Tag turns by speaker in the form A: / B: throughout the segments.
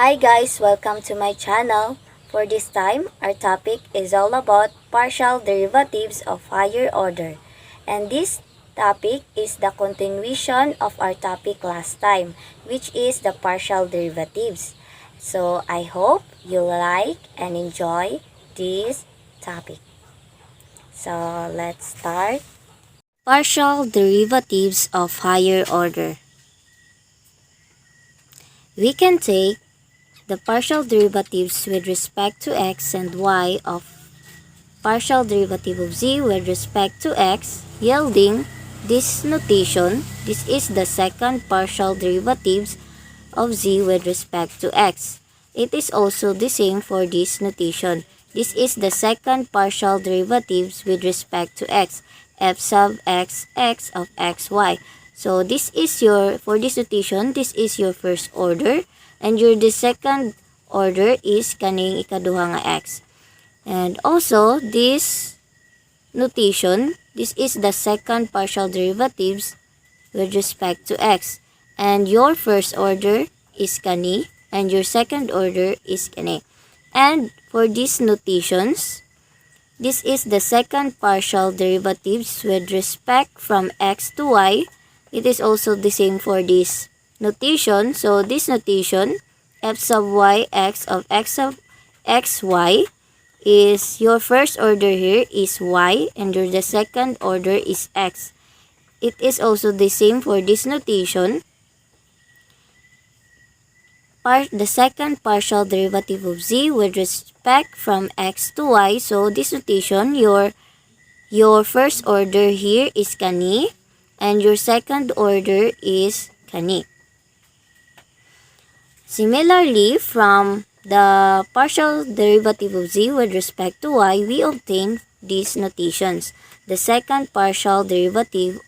A: Hi guys, welcome to my channel. For this time, our topic is all about partial derivatives of higher order. And this topic is the continuation of our topic last time, which is the partial derivatives. So I hope you like and enjoy this topic. So let's start. Partial derivatives of higher order. We can take the partial derivatives with respect to x and y of partial derivative of z with respect to x, yielding this notation. This is the second partial derivatives of z with respect to x. It is also the same for this notation. This is the second partial derivatives with respect to x, f sub x, x of xy. So this is for this notation, this is your first order, and the second order is kaning ikaduha nga x. And also, this notation, this is the second partial derivatives with respect to x. And your first order is kani, and your second order is kani. And for these notations, this is the second partial derivatives with respect from x to y. It is also the same for this notation. So this notation, f sub y x of x of xy, is your first order here is y and the second order is x. It is also the same for this notation. The second partial derivative of z with respect from x to y. So this notation, your first order here is kani and your second order is kani. Similarly, from the partial derivative of z with respect to y, we obtain these notations. The second partial derivative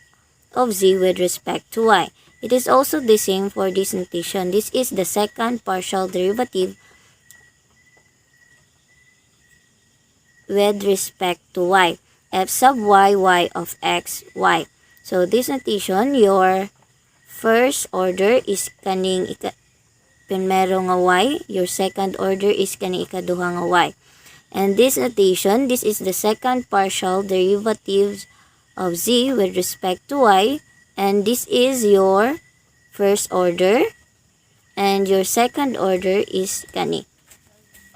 A: of z with respect to y. It is also the same for this notation. This is the second partial derivative with respect to y. F sub y, y of x, y. So this notation, your first order is kaning primero nga y. Your second order is kaning ikaduha nga y. And this notation, this is the second partial derivative of z with respect to y. And this is your first order. And your second order is kani.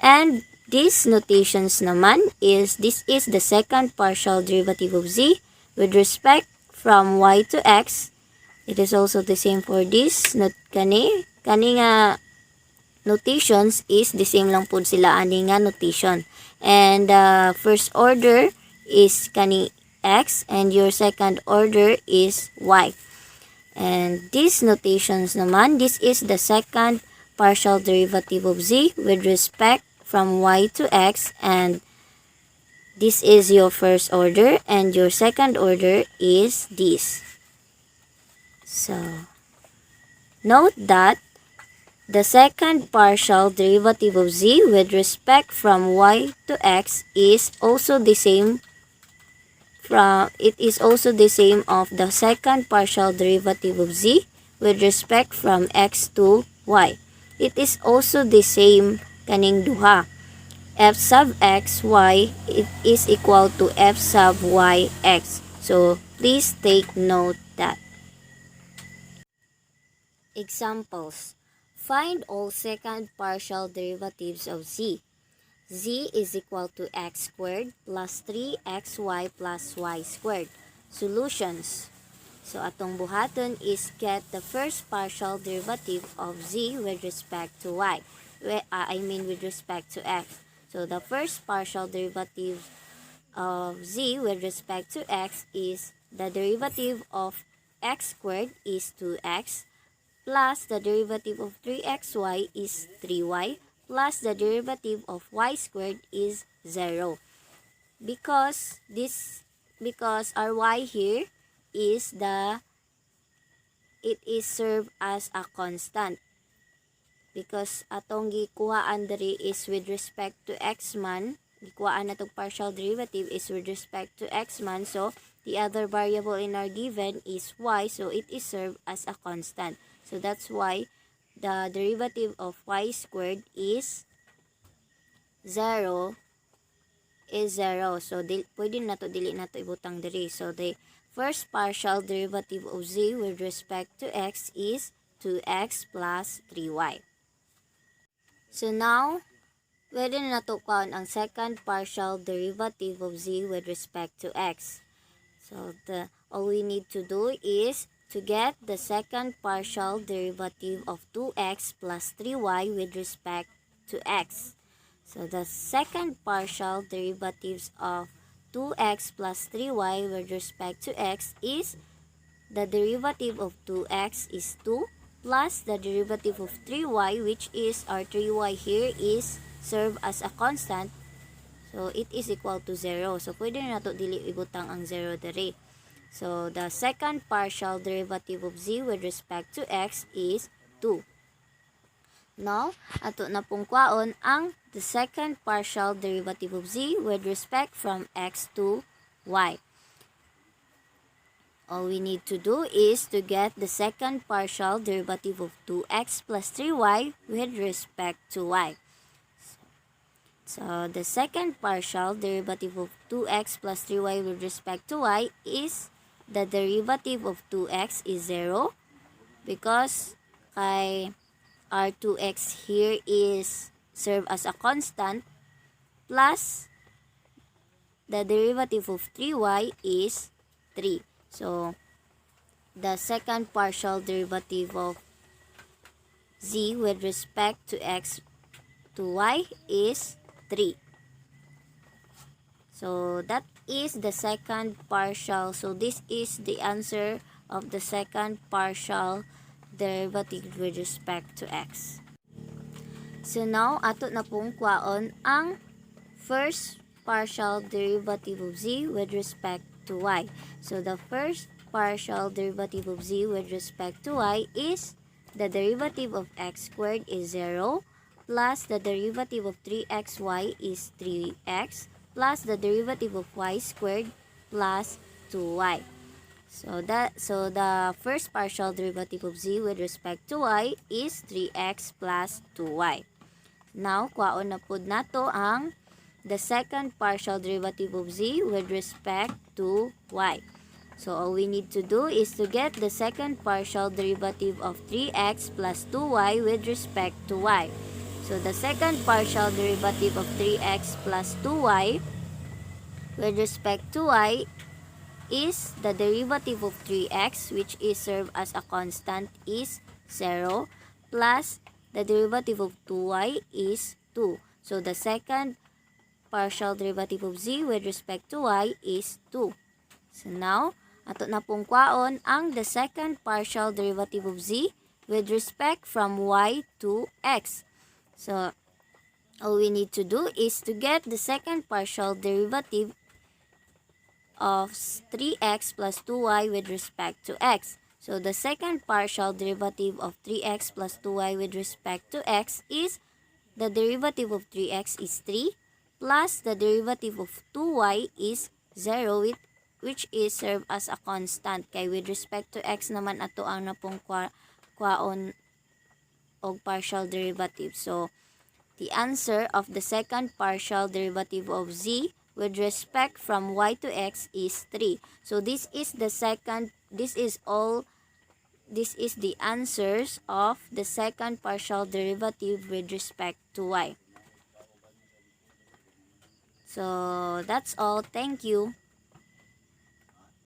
A: And these notations naman is, this is the second partial derivative of z with respect from y to x. It is also the same for this. Kani nga notations is the same lang po sila ani nga notation. And first order is kani x and your second order is y. And these notations naman, this is the second partial derivative of z with respect from y to x, and this is your first order and your second order is this. So note that the second partial derivative of z with respect from y to x is also the same of the second partial derivative of z with respect from x to y. It is also the same kaning duha. F sub x, y, it is equal to f sub y, x. So please take note that. Examples. Find all second partial derivatives of z. Z is equal to x squared plus 3xy plus y squared. Solutions. So atong buhaton is get the first partial derivative of z with respect to y. With respect to x. So the first partial derivative of z with respect to x is the derivative of x squared is 2x plus the derivative of 3xy is 3y plus the derivative of y squared is 0. Because our y here is it is served as a constant. Because atong gikuhaan diri is with respect to x man, gikuhaan natong partial derivative is with respect to x man, so the other variable in our given is y, so it is served as a constant. So that's why the derivative of y squared is 0 is 0. So, pwede na to, dili na to ibutang diri. So, the first partial derivative of z with respect to x is 2x plus 3y. So, now, pwede na to kuhaan ang second partial derivative of z with respect to x. So, all we need to do is to get the second partial derivative of 2x plus 3y with respect to x. So, the second partial derivatives of 2x plus 3y with respect to x is the derivative of 2x is 2 plus the derivative of 3y, which is our 3y here is served as a constant. So, it is equal to 0. So, pwede na to dili ibutang ang 0 diri. So, the second partial derivative of z with respect to x is 2. Now, ato na pong kwaon ang the second partial derivative of z with respect from x to y. All we need to do is to get the second partial derivative of 2x plus 3y with respect to y. So, the second partial derivative of 2x plus 3y with respect to y is the derivative of 2x is 0 because kay our 2x here is served as a constant plus the derivative of 3y is 3. So, the second partial derivative of z with respect to x to y is 3. So, that is the second partial. So, this is the answer of the second partial derivative with respect to x. So, now, ato na pong kwaon ang first partial derivative of z with respect to y. So, the first partial derivative of z with respect to y is the derivative of x squared is 0 plus the derivative of 3xy is 3x plus the derivative of y squared plus 2y. So the first partial derivative of z with respect to y is 3x plus 2y. Now, kwaon na pud nato ang the second partial derivative of z with respect to y. So, all we need to do is to get the second partial derivative of 3x plus 2y with respect to y. So, the second partial derivative of 3x plus 2y with respect to y is the derivative of 3x, which is served as a constant, is 0, plus the derivative of 2y is 2. So, the second partial derivative of z with respect to y is 2. So, now, ato na pong kwaon ang the second partial derivative of z with respect from y to x. So, all we need to do is to get the second partial derivative of 3x plus 2y with respect to x. So, the second partial derivative of 3x plus 2y with respect to x is the derivative of 3x is 3 plus the derivative of 2y is 0 which is served as a constant. Kay with respect to x naman ato ang napong kwaon og partial derivative. So, the answer of the second partial derivative of z with respect from y to x is 3. So, this is the answers of the second partial derivative with respect to y. So, that's all. Thank you.